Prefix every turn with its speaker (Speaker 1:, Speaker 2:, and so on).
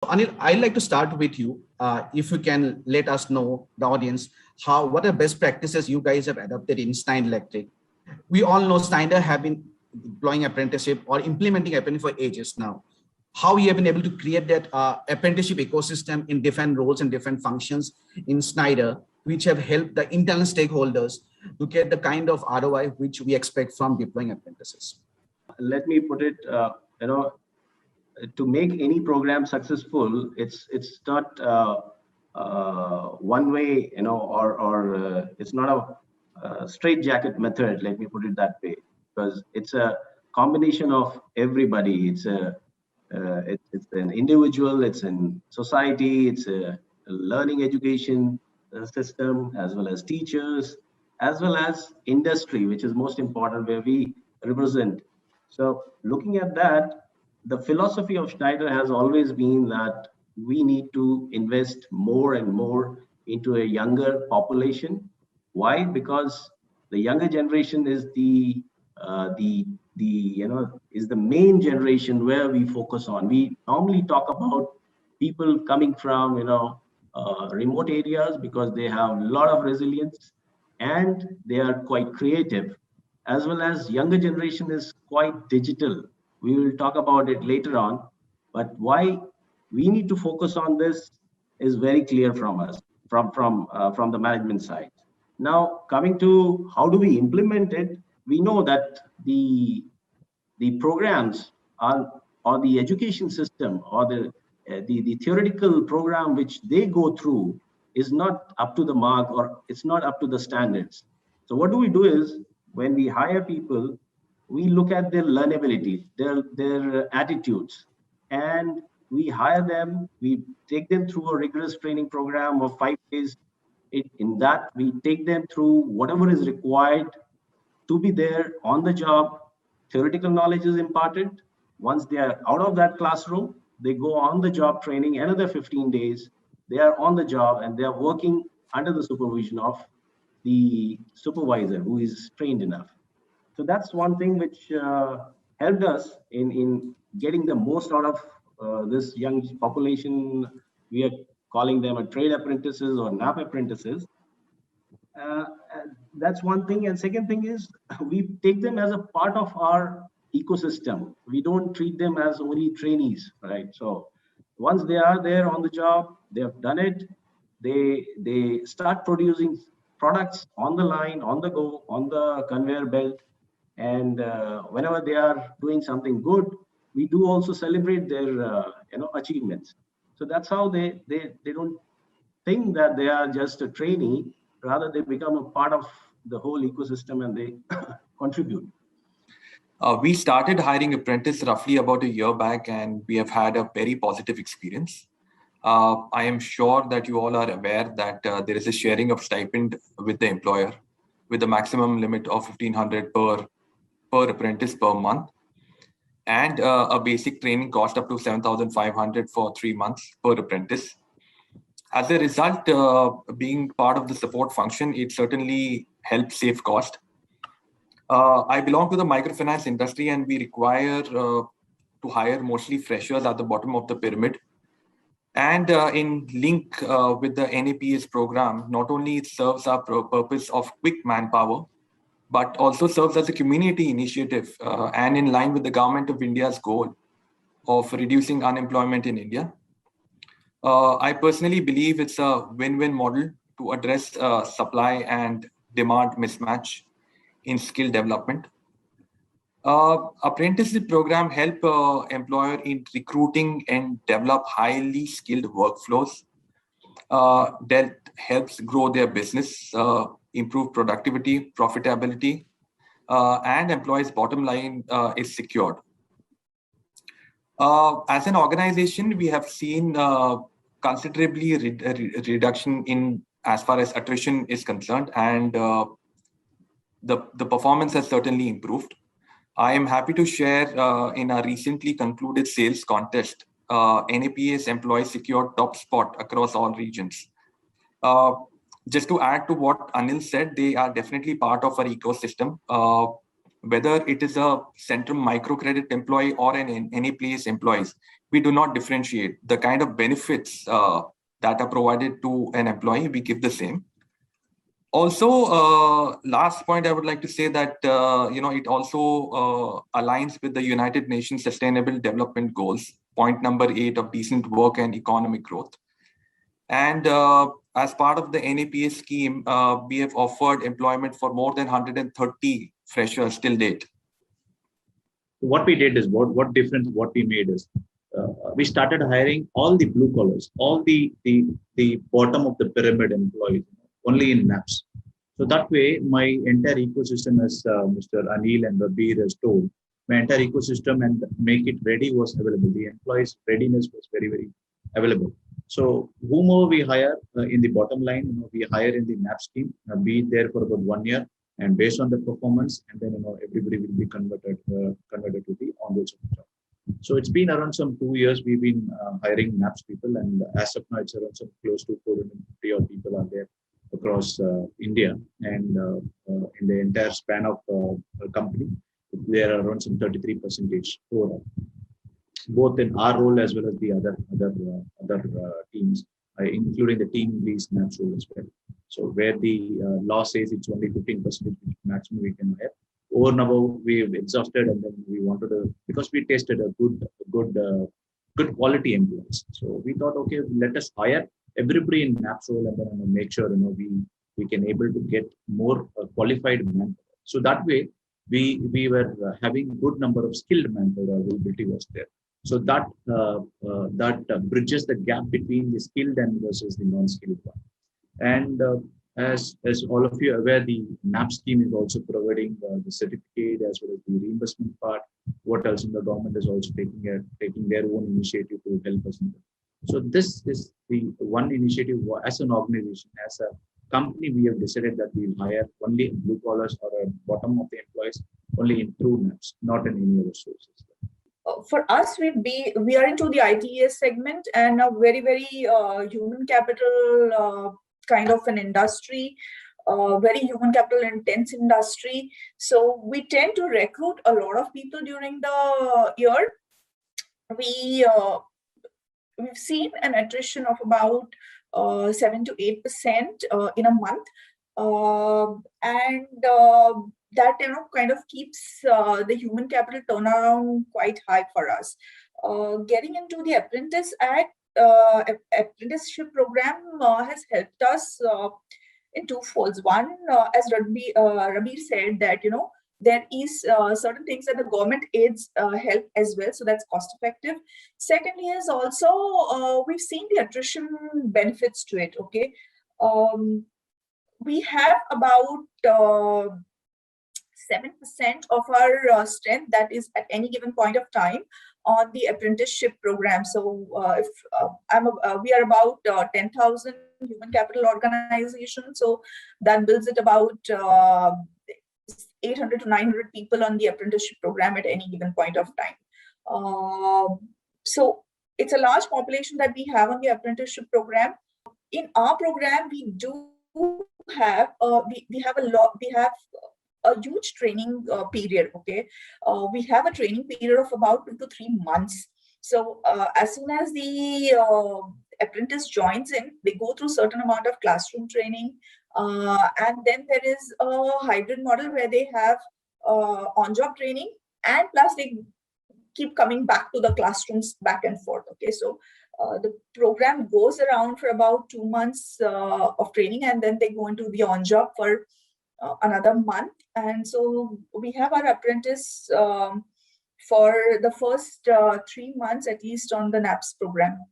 Speaker 1: Anil, I'd like to start with you. If you can let us know, the audience, what are best practices you guys have adopted in Schneider Electric? We all know Schneider have been deploying apprenticeship or implementing apprenticeship for ages now. How we have been able to create that apprenticeship ecosystem in different roles and different functions in Schneider, which have helped the internal stakeholders to get the kind of ROI which we expect from deploying apprentices.
Speaker 2: Let me put it, to make any program successful, it's not one way, or it's not a straight jacket method. Let me put it that way, because it's a combination of everybody. It's an individual, it's in society, it's a learning education system, as well as teachers, as well as industry, which is most important, where we represent. So looking at that, the philosophy of Schneider has always been that we need to invest more and more into a younger population. Why? Because the younger generation is the main generation where we focus on. We normally talk about people coming from remote areas because they have a lot of resilience and they are quite creative, as well as younger generation is quite digital. We will talk about it later on, but why we need to focus on this is very clear from us, from the management side. Now, coming to how do we implement it, we know that the programs are, or the education system, or the theoretical program which they go through is not up to the mark, or it's not up to the standards. So what do we do is, when we hire people, we look at their learnability, their attitudes, and we hire them. We take them through a rigorous training program of 5 days. In that, we take them through whatever is required to be there on the job. Theoretical knowledge is imparted. Once they are out of that classroom, they go on the job training, another 15 days. They are on the job and they are working under the supervision of the supervisor who is trained enough. So that's one thing which helped us in getting the most out of this young population. We are calling them a trade apprentices or NAP apprentices. That's one thing. And second thing is, we take them as a part of our ecosystem. We don't treat them as only trainees, right? So once they are there on the job, they have done it, they start producing products on the line, on the go, on the conveyor belt. And whenever they are doing something good, we do also celebrate their achievements. So that's how they don't think that they are just a trainee, rather they become a part of the whole ecosystem and they contribute.
Speaker 3: We started hiring apprentices roughly about a year back, and we have had a very positive experience. I am sure that you all are aware that there is a sharing of stipend with the employer, with the maximum limit of 1,500 per apprentice per month, and a basic training cost up to 7,500 for 3 months per apprentice. As a result, being part of the support function, it certainly helps save cost. I belong to the microfinance industry, and we require to hire mostly freshers at the bottom of the pyramid. And in link with the NAPS program, not only it serves our purpose of quick manpower, but also serves as a community initiative and in line with the Government of India's goal of reducing unemployment in India. I personally believe it's a win-win model to address supply and demand mismatch in skill development. Apprenticeship program help employer in recruiting and develop highly skilled workflows that helps grow their business, improve productivity, profitability, and employees' bottom line is secured. As an organization, we have seen considerably reduction in as far as attrition is concerned, and the performance has certainly improved. I am happy to share in a recently concluded sales contest, NAPS employees secured top spot across all regions. Just to add to what Anil said, they are definitely part of our ecosystem. whether it is a Centrum microcredit employee or an NAPS employees, we do not differentiate. The kind of benefits that are provided to an employee, we give the same. Also, last point I would like to say that it also aligns with the United Nations Sustainable Development Goals, point number 8 of decent work and economic growth. And as part of the NAPS scheme, we have offered employment for more than 130 freshers till date.
Speaker 4: What we did is what difference what we made is we started hiring all the blue collars, all the bottom of the pyramid employees, only in NAPS. So that way, my entire ecosystem, as Mr. Anil and Rabir has told, my entire ecosystem and make it ready was available. The employees' readiness was very, very available. So whomever we hire in the bottom line, we hire in the NAPS scheme, be there for about 1 year, and based on the performance, and then everybody will be converted to the on-road job. So it's been around some 2 years we've been hiring NAPS people, and as of now it's around some close to 450 odd people are there across India, and in the entire span of a company, there are around some 33% overall, both in our role as well as the other teams, including the team leads NAPS role as well. So where the law says it's only 15% maximum we can hire. Over and above, we've exhausted, and then we wanted to, because we tasted a good quality employees. So we thought, okay, let us hire everybody in NAPS role, and then make sure we can able to get more qualified manpower. So that way, we were having good number of skilled manpower availability was there. So that bridges the gap between the skilled and versus the non-skilled one. And as all of you are aware, the NAPS scheme is also providing the certificate as well as the reimbursement part. What else in the government is also taking their own initiative to help us. So this is the one initiative as an organization, as a company, we have decided that we will hire only blue collars or a bottom of the employees only in through NAPS, not in any other sources.
Speaker 5: For us, we are into the ITES segment and a very, very human capital kind of an industry, very human capital intense industry. So we tend to recruit a lot of people during the year. We've seen an attrition of about 7 to 8% in a month, and that kind of keeps the human capital turnaround quite high for us. Getting into the apprenticeship program has helped us in two folds. One, as Rabir said, that there is certain things that the government aids help as well, so that's cost effective. Secondly is also we've seen the attrition benefits to it. Okay, we have about 7% of our strength that is at any given point of time on the apprenticeship program. So if we are about 10,000 human capital organization, so that builds it about 800 to 900 people on the apprenticeship program at any given point of time. So it's a large population that we have on the apprenticeship program. In our program, we do have we have a huge training period. Okay, we have a training period of about 2 to 3 months. So as soon as the apprentice joins in, they go through certain amount of classroom training, and then there is a hybrid model where they have on-job training, and plus they keep coming back to the classrooms back and forth. Okay, so the program goes around for about 2 months of training, and then they go into the on-job for another month. And so we have our apprentice for the first 3 months at least on the NAPS program.